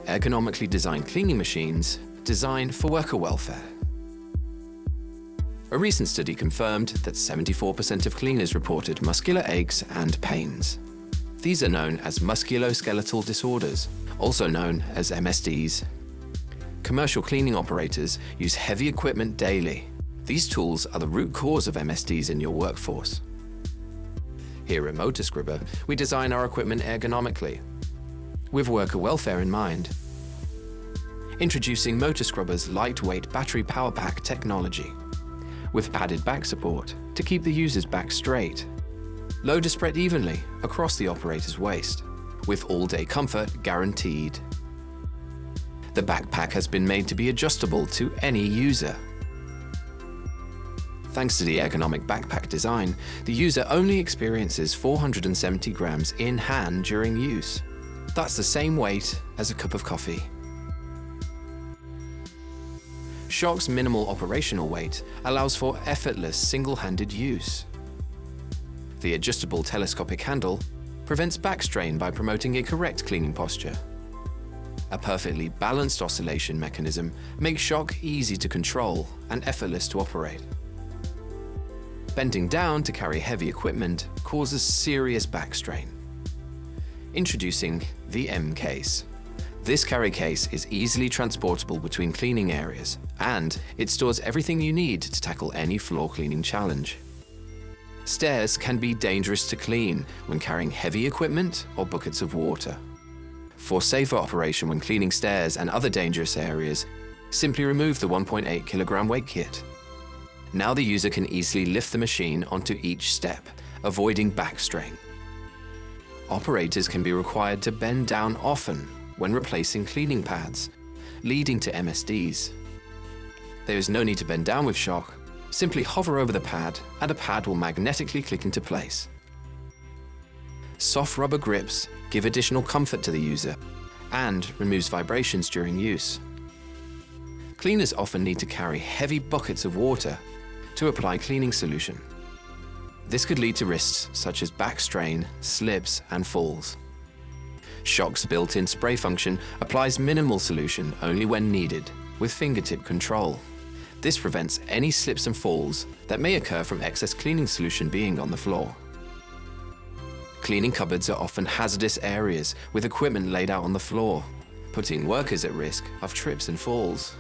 ergonomically designed cleaning machines designed for worker welfare. A recent study confirmed that 74% of cleaners reported muscular aches and pains. These are known as musculoskeletal disorders, also known as MSDs. Commercial cleaning operators use heavy equipment daily. These tools are the root cause of MSDs in your workforce. Here at MotorScrubber, we design our equipment ergonomically, with worker welfare in mind. Introducing MotorScrubber's lightweight battery power pack technology, with padded back support to keep the user's back straight. Load is spread evenly across the operator's waist, with all-day comfort guaranteed. The backpack has been made to be adjustable to any user. Thanks to the ergonomic backpack design, the user only experiences 470 grams in hand during use. That's the same weight as a cup of coffee. SHOCK's minimal operational weight allows for effortless single-handed use. The adjustable telescopic handle prevents back strain by promoting a correct cleaning posture. A perfectly balanced oscillation mechanism makes SHOCK easy to control and effortless to operate. Bending down to carry heavy equipment causes serious back strain. Introducing the M case. This carry case is easily transportable between cleaning areas, and it stores everything you need to tackle any floor cleaning challenge. Stairs can be dangerous to clean when carrying heavy equipment or buckets of water. For safer operation when cleaning stairs and other dangerous areas, simply remove the 1.8 kilogram weight kit. Now the user can easily lift the machine onto each step, avoiding back strain. Operators can be required to bend down often when replacing cleaning pads, leading to MSDs. There is no need to bend down with SHOCK. Simply hover over the pad and a pad will magnetically click into place. Soft rubber grips give additional comfort to the user and removes vibrations during use. Cleaners often need to carry heavy buckets of water to apply cleaning solution. This could lead to risks such as back strain, slips, and falls. SHOCK's built-in spray function applies minimal solution only when needed, with fingertip control. This prevents any slips and falls that may occur from excess cleaning solution being on the floor. Cleaning cupboards are often hazardous areas with equipment laid out on the floor, putting workers at risk of trips and falls.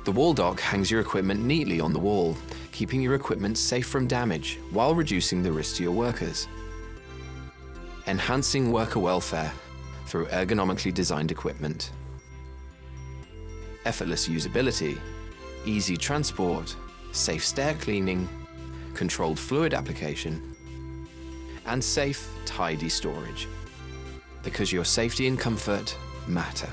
The wall dock hangs your equipment neatly on the wall, keeping your equipment safe from damage while reducing the risk to your workers. Enhancing worker welfare through ergonomically designed equipment. Effortless usability, easy transport, safe stair cleaning, controlled fluid application, and safe, tidy storage. Because your safety and comfort matter.